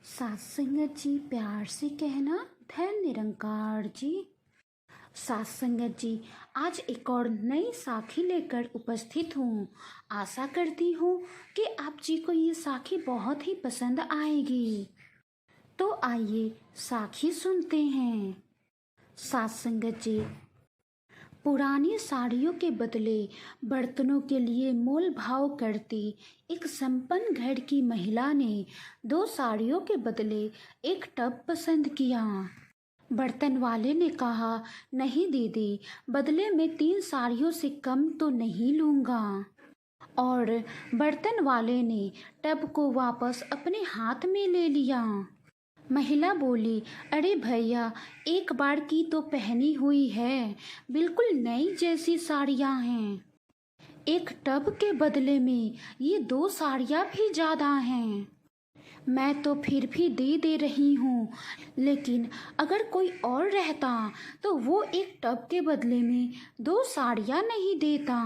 सत्संगत जी, प्यार से कहना धन निरंकार जी। सत्संगत जी, आज एक और नई साखी लेकर उपस्थित हूँ। आशा करती हूँ कि आप जी को ये साखी बहुत ही पसंद आएगी। तो आइए साखी सुनते हैं। सत्संगत जी, पुरानी साड़ियों के बदले बर्तनों के लिए मोल भाव करती एक संपन्न घर की महिला ने 2 साड़ियों के बदले एक टब पसंद किया। बर्तन वाले ने कहा, नहीं दीदी, बदले में 3 साड़ियों से कम तो नहीं लूँगा। और बर्तन वाले ने टब को वापस अपने हाथ में ले लिया। महिला बोली, अरे भैया, एक बार की तो पहनी हुई है, बिल्कुल नई जैसी साड़ियाँ हैं। एक टब के बदले में ये 2 साड़ियाँ भी ज़्यादा हैं। मैं तो फिर भी दे रही हूँ, लेकिन अगर कोई और रहता तो वो एक टब के बदले में 2 साड़ियाँ नहीं देता।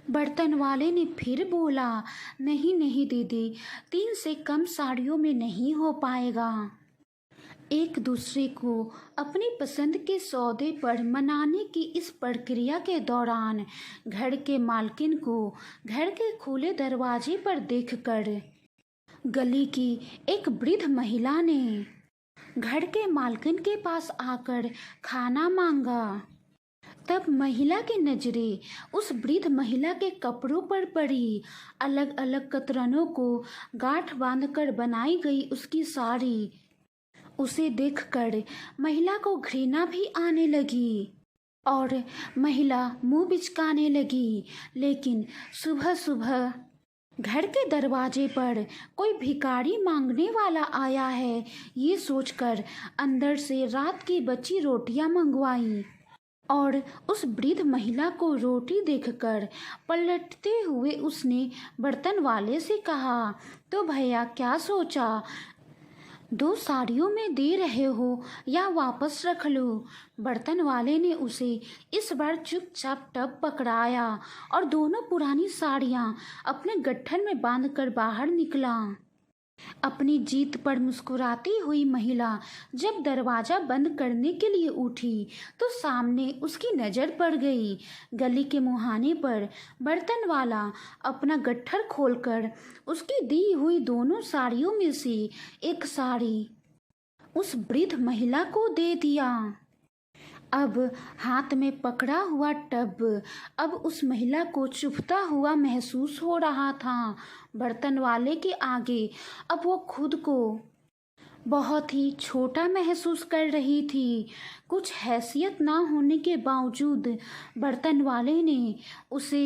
बर्तन वाले ने फिर बोला, नहीं नहीं दीदी, 3 से कम साड़ियों में नहीं हो पाएगा। एक दूसरे को अपनी पसंद के सौदे पर मनाने की इस प्रक्रिया के दौरान घर के मालकिन को घर के खुले दरवाजे पर देखकर गली की एक वृद्ध महिला ने घर के मालकिन के पास आकर खाना मांगा। तब महिला की नजरें उस वृद्ध महिला के कपड़ों पर पड़ी। अलग अलग कतरनों को गांठ बांधकर बनाई गई उसकी साड़ी, उसे देखकर महिला को घृणा भी आने लगी और महिला मुंह बिचकाने लगी। लेकिन सुबह सुबह घर के दरवाजे पर कोई भिखारी मांगने वाला आया है, ये सोचकर अंदर से रात की बची रोटियां मंगवाई और उस वृद्ध महिला को रोटी देखकर पलटते हुए उसने बर्तन वाले से कहा, तो भैया क्या सोचा, 2 साड़ियों में दे रहे हो या वापस रख लो। बर्तन वाले ने उसे इस बार चुपचाप टब पकड़ाया और दोनों पुरानी साड़ियाँ अपने गट्ठर में बांधकर बाहर निकला। अपनी जीत पर मुस्कुराती हुई महिला जब दरवाजा बंद करने के लिए उठी तो सामने उसकी नज़र पड़ गई। गली के मुहाने पर बर्तन वाला अपना गट्ठर खोलकर उसकी दी हुई दोनों साड़ियों में से एक साड़ी उस वृद्ध महिला को दे दिया। अब हाथ में पकड़ा हुआ टब अब उस महिला को चुभता हुआ महसूस हो रहा था। बर्तन वाले के आगे अब वो खुद को बहुत ही छोटा महसूस कर रही थी। कुछ हैसियत ना होने के बावजूद बर्तन वाले ने उसे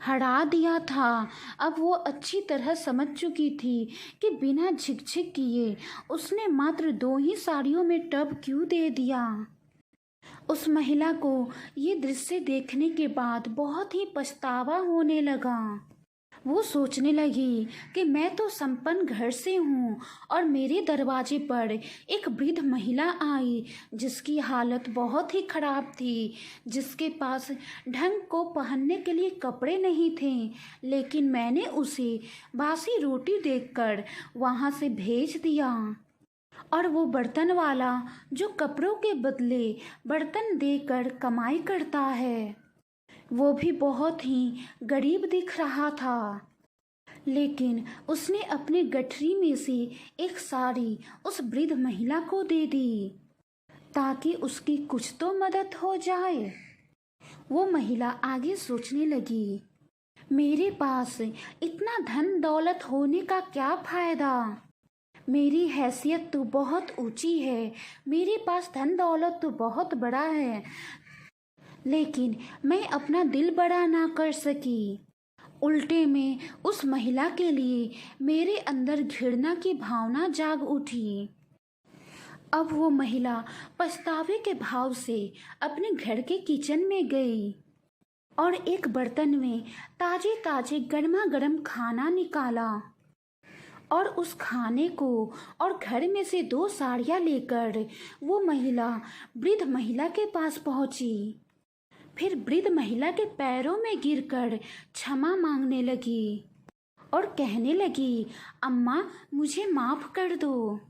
हरा दिया था। अब वो अच्छी तरह समझ चुकी थी कि बिना झिकझिक किए उसने मात्र 2 ही साड़ियों में टब क्यों दे दिया। उस महिला को ये दृश्य देखने के बाद बहुत ही पछतावा होने लगा। वो सोचने लगी कि मैं तो संपन्न घर से हूँ और मेरे दरवाजे पर एक वृद्ध महिला आई जिसकी हालत बहुत ही खराब थी, जिसके पास ढंग को पहनने के लिए कपड़े नहीं थे, लेकिन मैंने उसे बासी रोटी देकर वहाँ से भेज दिया। और वो बर्तन वाला जो कपड़ों के बदले बर्तन देकर कमाई करता है, वो भी बहुत ही गरीब दिख रहा था, लेकिन उसने अपनी गठरी में से एक साड़ी उस वृद्ध महिला को दे दी ताकि उसकी कुछ तो मदद हो जाए। वो महिला आगे सोचने लगी, मेरे पास इतना धन दौलत होने का क्या फायदा, मेरी हैसियत तो बहुत ऊंची है, मेरे पास धन दौलत तो बहुत बड़ा है, लेकिन मैं अपना दिल बड़ा ना कर सकी। उल्टे में उस महिला के लिए मेरे अंदर घृणा की भावना जाग उठी। अब वो महिला पछतावे के भाव से अपने घर के किचन में गई और एक बर्तन में ताजे ताजे गर्मा गर्म खाना निकाला और उस खाने को और घर में से 2 साड़ियाँ लेकर वो महिला वृद्ध महिला के पास पहुंची। फिर वृद्ध महिला के पैरों में गिरकर क्षमा मांगने लगी और कहने लगी, अम्मा मुझे माफ़ कर दो।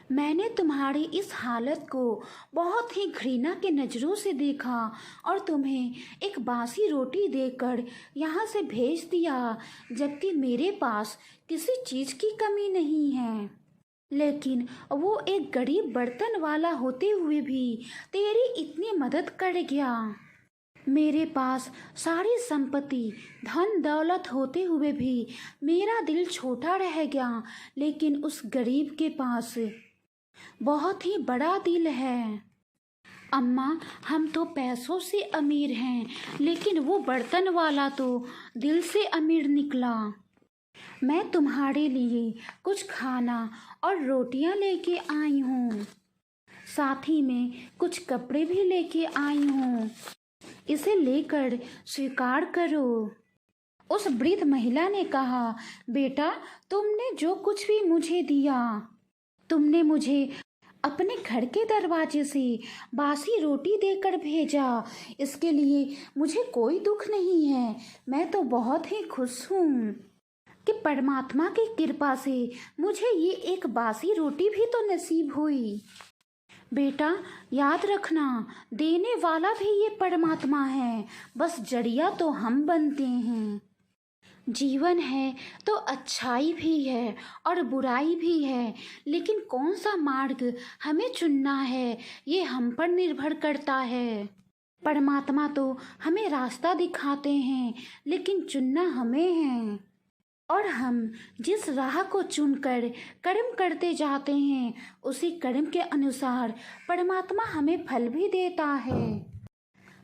मैंने तुम्हारी इस हालत को बहुत ही घृणा के नज़रों से देखा और तुम्हें एक बासी रोटी देकर यहाँ से भेज दिया, जबकि मेरे पास किसी चीज़ की कमी नहीं है। लेकिन वो एक गरीब बर्तन वाला होते हुए भी तेरी इतनी मदद कर गया। मेरे पास सारी संपत्ति धन दौलत होते हुए भी मेरा दिल छोटा रह गया, लेकिन उस गरीब के पास बहुत ही बड़ा दिल है। अम्मा हम तो पैसों से अमीर हैं, लेकिन वो बर्तन वाला तो दिल से अमीर निकला। मैं तुम्हारे लिए कुछ खाना और रोटियां लेके आई हूँ, साथ ही में कुछ कपड़े भी लेके आई हूँ। इसे लेकर स्वीकार करो। उस वृद्ध महिला ने कहा, बेटा तुमने जो कुछ भी मुझे दिया, तुमने मुझे अपने घर के दरवाजे से बासी रोटी देकर भेजा, इसके लिए मुझे कोई दुख नहीं है। मैं तो बहुत ही खुश हूँ कि परमात्मा की कृपा से मुझे ये एक बासी रोटी भी तो नसीब हुई। बेटा याद रखना, देने वाला भी ये परमात्मा है, बस जरिया तो हम बनते हैं। जीवन है तो अच्छाई भी है और बुराई भी है, लेकिन कौन सा मार्ग हमें चुनना है ये हम पर निर्भर करता है। परमात्मा तो हमें रास्ता दिखाते हैं, लेकिन चुनना हमें है। और हम जिस राह को चुनकर कर्म करते जाते हैं, उसी कर्म के अनुसार परमात्मा हमें फल भी देता है।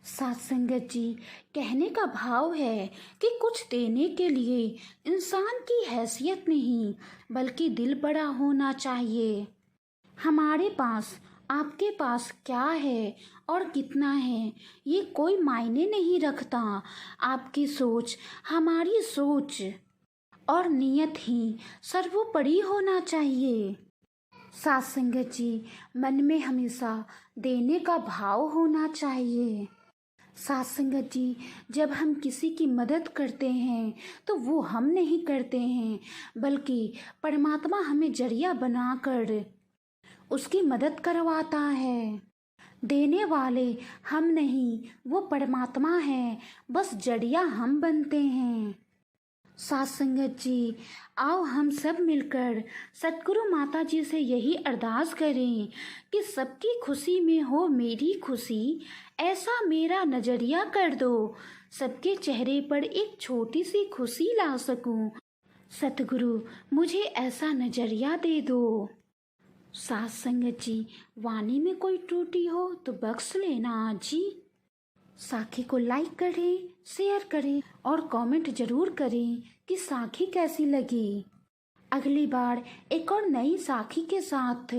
साथ संगत जी, कहने का भाव है कि कुछ देने के लिए इंसान की हैसियत नहीं, बल्कि दिल बड़ा होना चाहिए। हमारे पास आपके पास क्या है और कितना है, ये कोई मायने नहीं रखता। आपकी सोच, हमारी सोच और नियत ही सर्वोपरि होना चाहिए। साथ संगत जी, मन में हमेशा देने का भाव होना चाहिए। साथ संगत जी, जब हम किसी की मदद करते हैं तो वो हम नहीं करते हैं, बल्कि परमात्मा हमें जरिया बनाकर उसकी मदद करवाता है। देने वाले हम नहीं, वो परमात्मा है, बस जरिया हम बनते हैं। साथ संगत जी, आओ हम सब मिलकर सतगुरु माता जी से यही अरदास करें कि सबकी खुशी में हो मेरी खुशी, ऐसा मेरा नजरिया कर दो, सबके चेहरे पर एक छोटी सी खुशी ला सकूं। सतगुरु मुझे ऐसा नजरिया दे दो। साथ संगत जी, वाणी में कोई त्रुटि हो तो बख्श लेना जी। साखी को लाइक करें, शेयर करें और कमेंट जरूर करें कि साखी कैसी लगी। अगली बार एक और नई साखी के साथ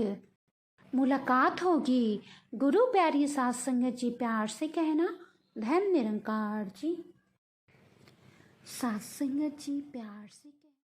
मुलाकात होगी। गुरु प्यारी साथ संगत जी, प्यार से कहना, धन निरंकार जी। साथ संगत जी, प्यार से